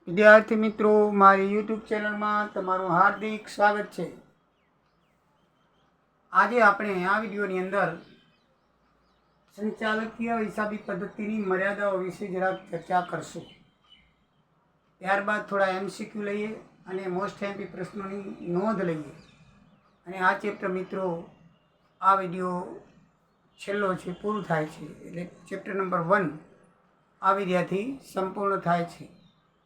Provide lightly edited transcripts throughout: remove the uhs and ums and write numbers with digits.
વિદ્યાર્થી મિત્રો, મારી યુટ્યુબ ચેનલમાં તમારું હાર્દિક સ્વાગત છે। આજે આપણે આ વિડીયોની અંદર સંચાલકીય હિસાબી પદ્ધતિની મર્યાદાઓ વિશે જરાક ચર્ચા કરશું। ત્યારબાદ થોડા MCQ લઈએ અને મોસ્ટ એમપી પ્રશ્નોની નોંધ લઈએ અને આ ચેપ્ટર મિત્રો આ વિડીયો છેલ્લો છે, પૂરું થાય છે, એટલે ચેપ્ટર નંબર 1 આ વિડીયાથી સંપૂર્ણ થાય છે,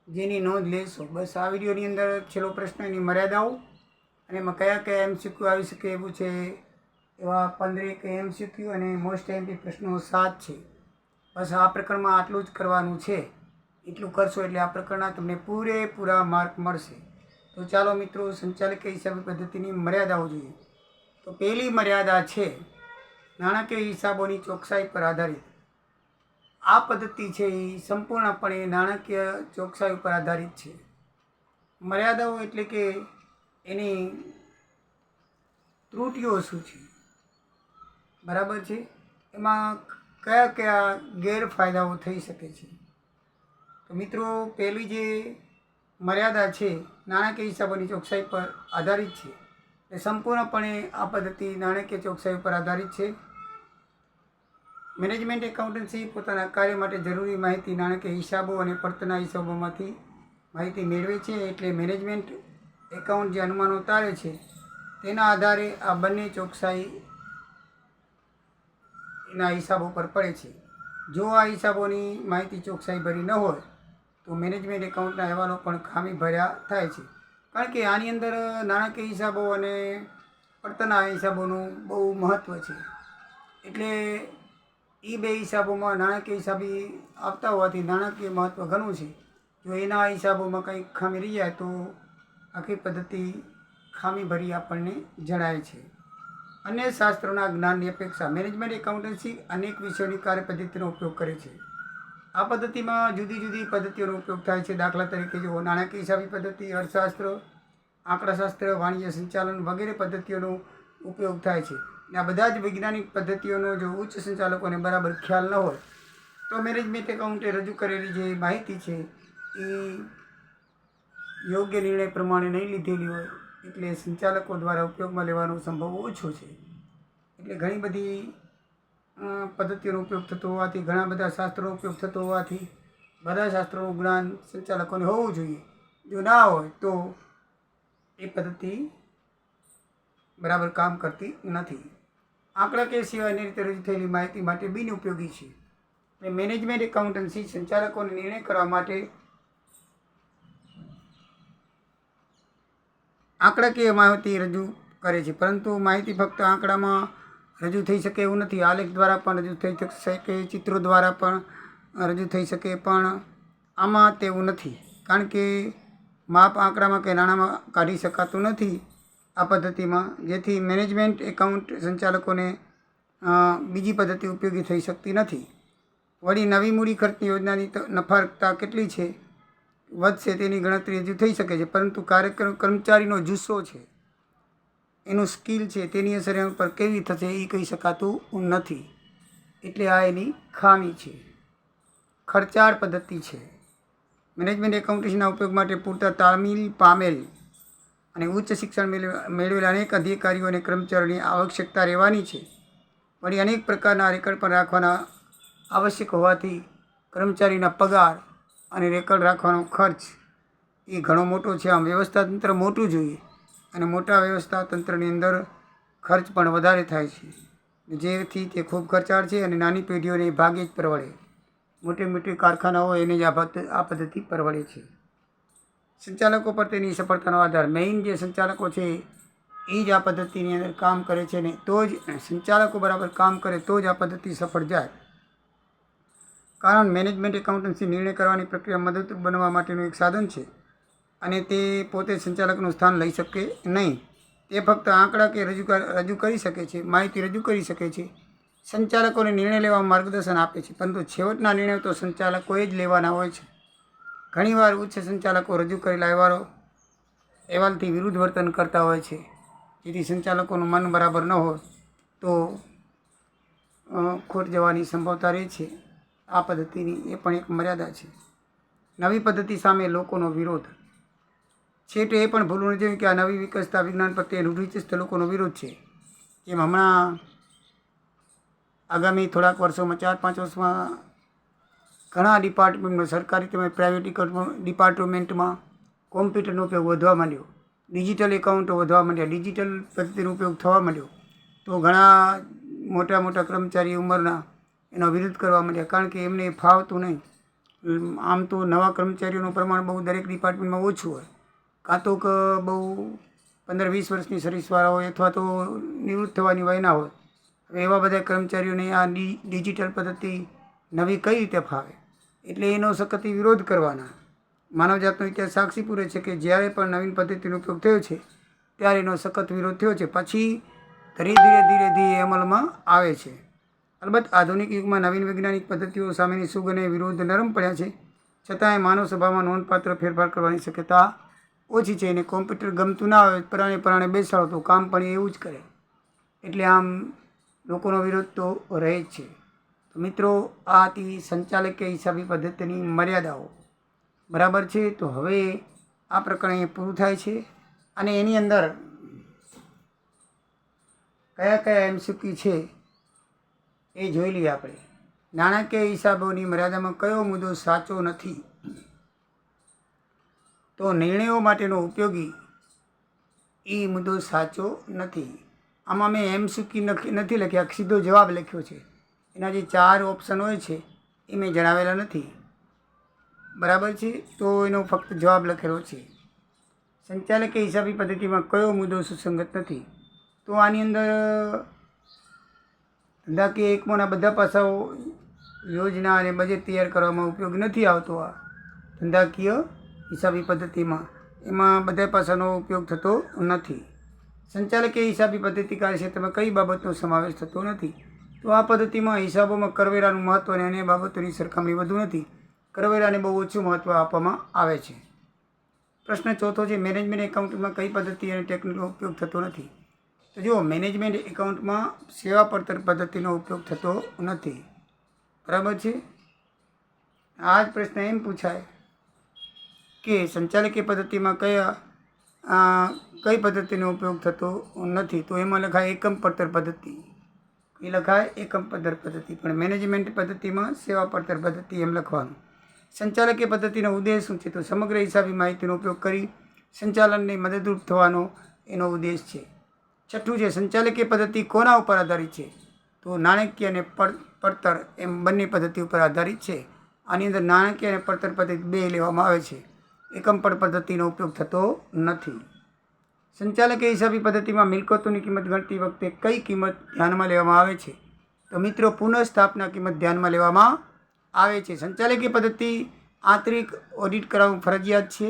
જેની નોંધ લેશો। બસ આ વિડીયોની અંદર છેલ્લો પ્રશ્ન એની મર્યાદાઓ અને એમાં કયા કયા MCQ આવી શકે એવું છે, એવા 15 MCQ અને મોસ્ટ એમપી પ્રશ્નો 7 છે। બસ આ પ્રકરણમાં આટલું જ કરવાનું છે। એટલું કરશો એટલે આ પ્રકરણના તમને પૂરેપૂરા માર્ક મળશે। તો ચાલો મિત્રો, સંચાલકીય હિસાબી પદ્ધતિની મર્યાદાઓ જોઈએ। તો પહેલી મર્યાદા છે નાણાકીય હિસાબોની ચોકસાઈ પર આધારિત। આ પદ્ધતિ છે એ સંપૂર્ણપણે નાણાકીય ચોકસાઈ ઉપર આધારિત છે। મર્યાદાઓ એટલે કે એની ત્રુટીઓ શું છે, બરાબર છે, એમાં કયા કયા ગેરફાયદાઓ થઈ શકે છે। તો મિત્રો, પહેલી જે મર્યાદા છે નાણાકીય હિસાબોની ચોકસાઈ પર આધારિત છે, એ સંપૂર્ણપણે આ પદ્ધતિ નાણાકીય ચોકસાઈ ઉપર આધારિત છે। મેનેજમેન્ટ એકાઉન્ટન્સી પોતાના કાર્ય માટે જરૂરી માહિતી નાણાકીય હિસાબો અને પડતરના હિસાબોમાંથી માહિતી મેળવે છે। એટલે મેનેજમેન્ટ એકાઉન્ટ જે અનુમાનો ઉતારે છે તેના આધારે આ બંને ચોકસાઈના હિસાબો પર પડે છે। જો આ હિસાબોની માહિતી ચોકસાઈ ભરી ન હોય તો મેનેજમેન્ટ એકાઉન્ટના અહેવાલો પણ ખામી ભર્યા થાય છે, કારણ કે આની અંદર નાણાકીય હિસાબો અને પડતરના હિસાબોનું બહુ મહત્ત્વ છે। એટલે એ બે હિસાબોમાં નાણાકીય હિસાબી આવતા હોવાથી નાણાકીય મહત્ત્વ ઘણું છે। જો એના હિસાબોમાં કંઈક ખામી રહી જાય તો આખી પદ્ધતિ ખામીભરી આપણને જણાય છે। અન્ય શાસ્ત્રોના જ્ઞાનની અપેક્ષા મેનેજમેન્ટ એકાઉન્ટન્સી અનેક વિષયોની કાર્યપદ્ધતિનો ઉપયોગ કરે છે। આ પદ્ધતિમાં જુદી જુદી પદ્ધતિઓનો ઉપયોગ થાય છે। દાખલા તરીકે જો નાણાકીય હિસાબી પદ્ધતિ, અર્થશાસ્ત્ર, આંકડાશાસ્ત્ર, વાણિજ્ય સંચાલન વગેરે પદ્ધતિઓનો ઉપયોગ થાય છે। આ બધા જ વૈજ્ઞાનિક પદ્ધતિઓનો જો ઉચ્ચ સંચાલકોને બરાબર ખ્યાલ ન હોય તો મેનેજમેન્ટ એકાઉન્ટે રજૂ કરેલી જે માહિતી છે એ યોગ્ય નિર્ણય પ્રમાણે નહીં લીધેલી હોય, એટલે સંચાલકો દ્વારા ઉપયોગમાં લેવાનો સંભવ ઓછો છે। એટલે ઘણી બધી પદ્ધતિઓનો ઉપયોગ થતો હોવાથી, ઘણા બધા શાસ્ત્રોનો ઉપયોગ થતો હોવાથી બધા શાસ્ત્રોનું જ્ઞાન સંચાલકોને હોવું જોઈએ। જો ના હોય તો એ પદ્ધતિ બરાબર કામ કરતી નથી। આંકડાકીય સિવાયની રીતે રજૂ થયેલી માહિતી માટે બિનઉપયોગી છે। મેનેજમેન્ટ એકાઉન્ટન્સી સંચાલકોને નિર્ણય કરવા માટે આંકડાકીય માહિતી રજૂ કરે છે, પરંતુ માહિતી ફક્ત આંકડામાં રજૂ થઈ શકે એવું નથી। આલેખ દ્વારા પણ રજૂ થઈ શકે, ચિત્રો દ્વારા પણ રજૂ થઈ શકે, પણ આમાં તેવું નથી, કારણ કે માપ આંકડામાં કે નાણાંમાં કાઢી શકાતું નથી આ પદ્ધતિમાં, જેથી મેનેજમેન્ટ એકાઉન્ટ સંચાલકોને બીજી પદ્ધતિ ઉપયોગી થઈ શકતી નથી। વળી નવી મૂડી ખર્ચની યોજનાની નફાકારકતા કેટલી છે વધશે તેની ગણતરી હજુ થઈ શકે છે, પરંતુ કર્મચારીનો જુસ્સો છે, એનું સ્કિલ છે, તેની અસર એના પર કેવી થશે એ કહી શકાતું નથી। એટલે આ એની ખામી છે। ખર્ચાળ પદ્ધતિ છે। મેનેજમેન્ટ એકાઉન્ટન્સીના ઉપયોગ માટે પૂરતા તાલીમ પામેલ અને ઉચ્ચ શિક્ષણ મેળવેલા અનેક અધિકારીઓ અને કર્મચારીઓની આવશ્યકતા રહેવાની છે। વળી અનેક પ્રકારના રેકર્ડ પણ રાખવાના આવશ્યક હોવાથી કર્મચારીના પગાર અને રેકર્ડ રાખવાનો ખર્ચ એ ઘણો મોટો છે। આમ વ્યવસ્થા તંત્ર મોટું જોઈએ, અને મોટા વ્યવસ્થા તંત્રની અંદર ખર્ચ પણ વધારે થાય છે, જેથી તે ખૂબ ખર્ચાળ છે અને નાની પેઢીઓને ભાગે જ પરવડે। મોટી કારખાનાઓ એને જ આ પદ્ધતિ પરવડે છે। સંચાલકો પર તેની સફળતાનો આધાર મેઇન જે સંચાલકો છે એ જ આ પદ્ધતિની અંદર કામ કરે છે, ને તો જ સંચાલકો બરાબર કામ કરે તો જ આ પદ્ધતિ સફળ જાય। કારણ મેનેજમેન્ટ એકાઉન્ટન્સી નિર્ણય કરવાની પ્રક્રિયા મદદરૂપ બનવા માટેનું એક સાધન છે, અને તે પોતે સંચાલકનું સ્થાન લઈ શકે નહીં। તે ફક્ત આંકડા કે રજૂ કરી શકે છે, માહિતી રજૂ કરી શકે છે, સંચાલકોને નિર્ણય લેવામાં માર્ગદર્શન આપે છે, પરંતુ છેવટના નિર્ણયો તો સંચાલકોએ જ લેવાના હોય છે। ઘણીવાર ઉચ્ચ સંચાલકો રજૂ કરેલા અહેવાલથી વિરુદ્ધ વર્તન કરતા હોય છે, જેથી સંચાલકોનું મન બરાબર ન હોય તો ખોટ જવાની સંભવતા રહે છે। આ પદ્ધતિની એ પણ એક મર્યાદા છે। નવી પદ્ધતિ સામે લોકોનો વિરોધ. છેવટે એ પણ ભૂલવું નથી કે આ નવી વિકસતા વિજ્ઞાન પ્રત્યે રૂઢિચુસ્ત લોકોનો વિરોધ છે. જેમ હમણાં આગામી થોડાક વર્ષોમાં 4-5 વર્ષમાં ઘણા ડિપાર્ટમેન્ટમાં, સરકારી તેમજ પ્રાઇવેટ ડિપાર્ટમેન્ટમાં કોમ્પ્યુટરનો ઉપયોગ વધવા માંડ્યો, ડિજિટલ એકાઉન્ટો વધવા માંડ્યા, ડિજિટલ પદ્ધતિનો ઉપયોગ થવા માંડ્યો. તો ઘણા મોટા મોટા કર્મચારી ઉંમરના એનો વિરોધ કરવા માંડ્યા, કારણ કે એમને ફાવતું નહીં. આમ તો નવા કર્મચારીઓનું પ્રમાણ બહુ દરેક ડિપાર્ટમેન્ટમાં ઓછું હોય, કાં તો બહુ 15-20 વર્ષની સર્વિસવાળા હોય અથવા તો નિવૃત્ત થવાની વયના હોય. હવે એવા બધા કર્મચારીઓને આ ડિજિટલ પદ્ધતિ નવી કઈ રીતે ફાવે, એટલે એનો સખત વિરોધ કરવાના. માનવજાતનો ઇતિહાસ સાક્ષી પૂરે છે કે જ્યારે પણ નવીન પદ્ધતિનો ઉપયોગ થયો છે ત્યારે એનો સખત વિરોધ થયો છે, પછી ધીરે ધીરે અમલમાં આવે છે. અલબત્ત આધુનિક યુગમાં નવીન વૈજ્ઞાનિક પદ્ધતિઓ સામેની સુગ અને વિરોધ નરમ પડ્યા છે, છતાંય માનવ સ્વભાવમાં નોંધપાત્ર ફેરફાર કરવાની શક્યતા ઓછી છે. એને કોમ્પ્યુટર ગમતું ના આવે, પરાણે બેસાડો તો કામ પણ એવું જ કરે, એટલે આમ લોકોનો વિરોધ તો રહે જ છે. તો મિત્રો, આ હતી સંચાલકીય હિસાબી પદ્ધતિની મર્યાદાઓ. બરાબર છે. તો હવે આ પ્રકરણ અહીં પૂરું થાય છે અને એની અંદર કયા કયા એમસીક્યુ છે એ જોઈ લઈએ આપણે. નાણાકીય હિસાબોની મર્યાદામાં કયો મુદ્દો સાચો નથી? તો નિર્ણયો માટેનો ઉપયોગી એ મુદ્દો સાચો નથી. આમાં મેં એમસીક્યુ નથી લખ્યા, સીધો જવાબ લખ્યો છે. એના જે 4 ઓપ્શન હોય છે એ મેં જણાવેલા નથી. બરાબર છે. તો એનો ફક્ત જવાબ લખેલો છે. સંચાલકીય હિસાબી પદ્ધતિમાં કયો મુદ્દો સુસંગત નથી? તો આની અંદર ધંધાકીય એકમોના બધા પાસાઓ યોજના અને બજેટ તૈયાર કરવામાં ઉપયોગ નથી આવતો. આ ધંધાકીય હિસાબી પદ્ધતિમાં એમાં બધા પાસાનો ઉપયોગ થતો નથી. સંચાલકીય હિસાબી પદ્ધતિ કાર્યક્ષેત્રમાં કઈ બાબતનો સમાવેશ થતો નથી? તો આ પદ્ધતિમાં હિસાબોમાં કરવેરાનું મહત્ત્વ અને અન્ય બાબતોની સરખામણી વધુ નથી. કરવેરાને બહુ ઓછું મહત્ત્વ આપવામાં આવે છે. પ્રશ્ન ચોથો છે, મેનેજમેન્ટ એકાઉન્ટમાં કઈ પદ્ધતિ અને ટેકનિકનો ઉપયોગ થતો નથી? તો જુઓ, મેનેજમેન્ટ એકાઉન્ટમાં સેવા પડતર પદ્ધતિનો ઉપયોગ થતો નથી. બરાબર છે. આ જ પ્રશ્ન એમ પૂછાય કે સંચાલકીય પદ્ધતિમાં કઈ પદ્ધતિનો ઉપયોગ થતો નથી? તો એમાં લખાય એકમ પડતર પદ્ધતિ. એ લખાય એકમ પડતર પદ્ધતિ, પણ મેનેજમેન્ટ પદ્ધતિમાં સેવા પડતર પદ્ધતિ એમ લખવાનું. સંચાલકીય પદ્ધતિનો ઉદ્દેશ શું છે? તો સમગ્ર હિસાબી માહિતીનો ઉપયોગ કરી સંચાલનને મદદરૂપ થવાનો એનો ઉદ્દેશ છે. છઠ્ઠું છે, સંચાલકીય પદ્ધતિ કોના ઉપર આધારિત છે? તો નાણાકીય અને પડતર એમ બંને પદ્ધતિ ઉપર આધારિત છે. આની અંદર નાણાકીય અને પડતર પદ્ધતિ 2 લેવામાં આવે છે. એકમ પડ પદ્ધતિનો ઉપયોગ થતો નથી. સંચાલકીય હિસાબી પદ્ધતિમાં મિલકતોની કિંમત ગણતી વખતે કઈ કિંમત ધ્યાનમાં લેવામાં આવે છે? તો મિત્રો, પુનઃસ્થાપના કિંમત ધ્યાનમાં લેવામાં આવે છે. સંચાલકીય પદ્ધતિ આંતરિક ઓડિટ કરાવવું ફરજિયાત છે.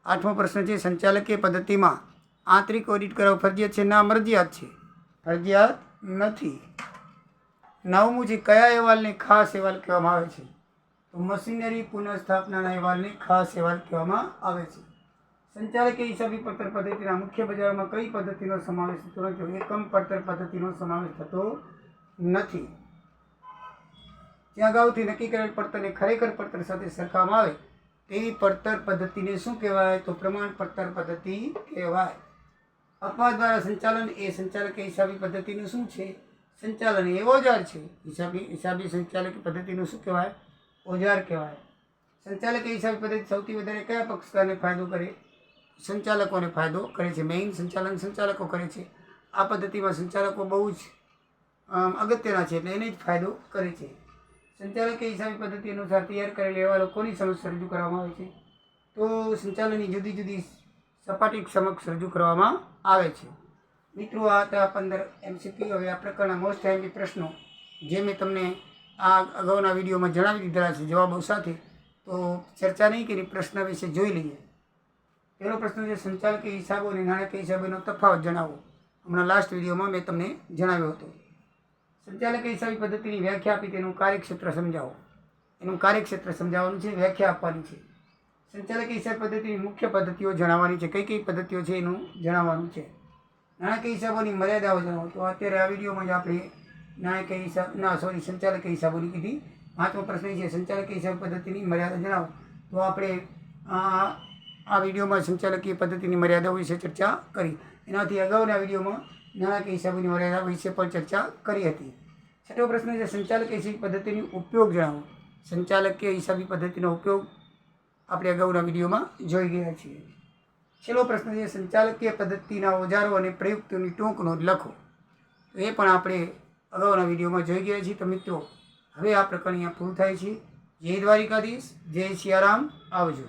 8મો પ્રશ્ન છે, સંચાલકીય પદ્ધતિમાં આંતરિક ઓડિટ કરાવવું ફરજિયાત છે ના મરજિયાત છે? ફરજિયાત નથી. 9મું છે, કયા અહેવાલને ખાસ અહેવાલ કહેવામાં આવે છે? તો મશીનરી પુનઃસ્થાપનાના અહેવાલને ખાસ અહેવાલ કહેવામાં આવે છે. સંચાલકીય હિસાબી પડતર પદ્ધતિના મુખ્ય બજારોમાં કઈ પદ્ધતિનો સમાવેશ થતો નથી? એકમ પડતર પદ્ધતિનો સમાવેશ થતો નથી. જ્યાં અગાઉથી નક્કી કરેલ પડતરને ખરેખર પડતર સાથે સરખાવવામાં આવે તેવી પડતર પદ્ધતિને શું કહેવાય? તો પ્રમાણ પડતર પદ્ધતિ કહેવાય. અપવાદ દ્વારા સંચાલન એ સંચાલકીય હિસાબી પદ્ધતિનું શું છે? સંચાલન એ ઓજાર છે. હિસાબી સંચાલકીય પદ્ધતિનું શું કહેવાય? ઓજાર કહેવાય. સંચાલકીય હિસાબી પદ્ધતિ સૌથી વધારે કયા પક્ષકારને ફાયદો કરે? સંચાલકોને ફાયદો કરે છે. મેઇન સંચાલન સંચાલકો કરે છે. આ પદ્ધતિમાં સંચાલકો બહુ જ અગત્યના છે, એટલે એને જ ફાયદો કરે છે. સંચાલકીય હિસાબી પદ્ધતિ અનુસાર તૈયાર કરેલા અહેવાલો કોની સમક્ષ રજૂ કરવામાં આવે છે? તો સંચાલનની જુદી જુદી સપાટી સમક્ષ રજૂ કરવામાં આવે છે. મિત્રો, આ હતા 15 એમસીક્યુ. હવે આ પ્રકારના મોસ્ટ આઈએમપી પ્રશ્નો જે મેં તમને આ અગાઉના વિડીયોમાં જણાવી દીધેલા છે જવાબો સાથે, તો ચર્ચા નહીં કરી, પ્રશ્ન વિશે જોઈ લઈએ. પહેલો પ્રશ્ન છે, સંચાલકીય હિસાબો અને નાણાકીય હિસાબોનો તફાવત જણાવો. હમણાં લાસ્ટ વિડીયોમાં મેં તમને જણાવ્યો હતો. સંચાલકીય હિસાબી પદ્ધતિની વ્યાખ્યા આપી તેનું કાર્યક્ષેત્ર સમજાવો. એનું કાર્યક્ષેત્ર સમજાવવાનું છે, વ્યાખ્યા આપવાની છે. સંચાલકીય હિસાબ પદ્ધતિની મુખ્ય પદ્ધતિઓ જણાવવાની છે. કઈ કઈ પદ્ધતિઓ છે એનું જણાવવાનું છે. નાણાકીય હિસાબોની મર્યાદાઓ જણાવો. તો અત્યારે આ વિડીયોમાં જ આપણે સંચાલકીય હિસાબોની કીધી. 5મો પ્રશ્ન છે, સંચાલકીય હિસાબ પદ્ધતિની મર્યાદા જણાવો. તો આપણે આ વિડીયોમાં સંચાલકીય પદ્ધતિની મર્યાદાઓ વિશે ચર્ચા કરી. એનાથી અગાઉના વિડીયોમાં નાણાકીય હિસાબીની મર્યાદા વિશે પણ ચર્ચા કરી હતી. છઠ્ઠો પ્રશ્ન છે સંચાલકીય હિસાબી પદ્ધતિનો ઉપયોગ જણાવો. સંચાલકીય હિસાબી પદ્ધતિનો ઉપયોગ આપણે અગાઉના વિડીયોમાં જોઈ ગયા છીએ. છેલ્લો પ્રશ્ન છે સંચાલકીય પદ્ધતિના ઓજારો અને પ્રયુક્તિઓની ટૂંક નોંધ લખો. તો એ પણ આપણે અગાઉના વિડીયોમાં જોઈ ગયા છીએ. તો મિત્રો હવે આ પ્રકરણ અહીંયા પૂરું થાય છે. જય દ્વારિકાધીશ, જય સિયારામ, આવજો.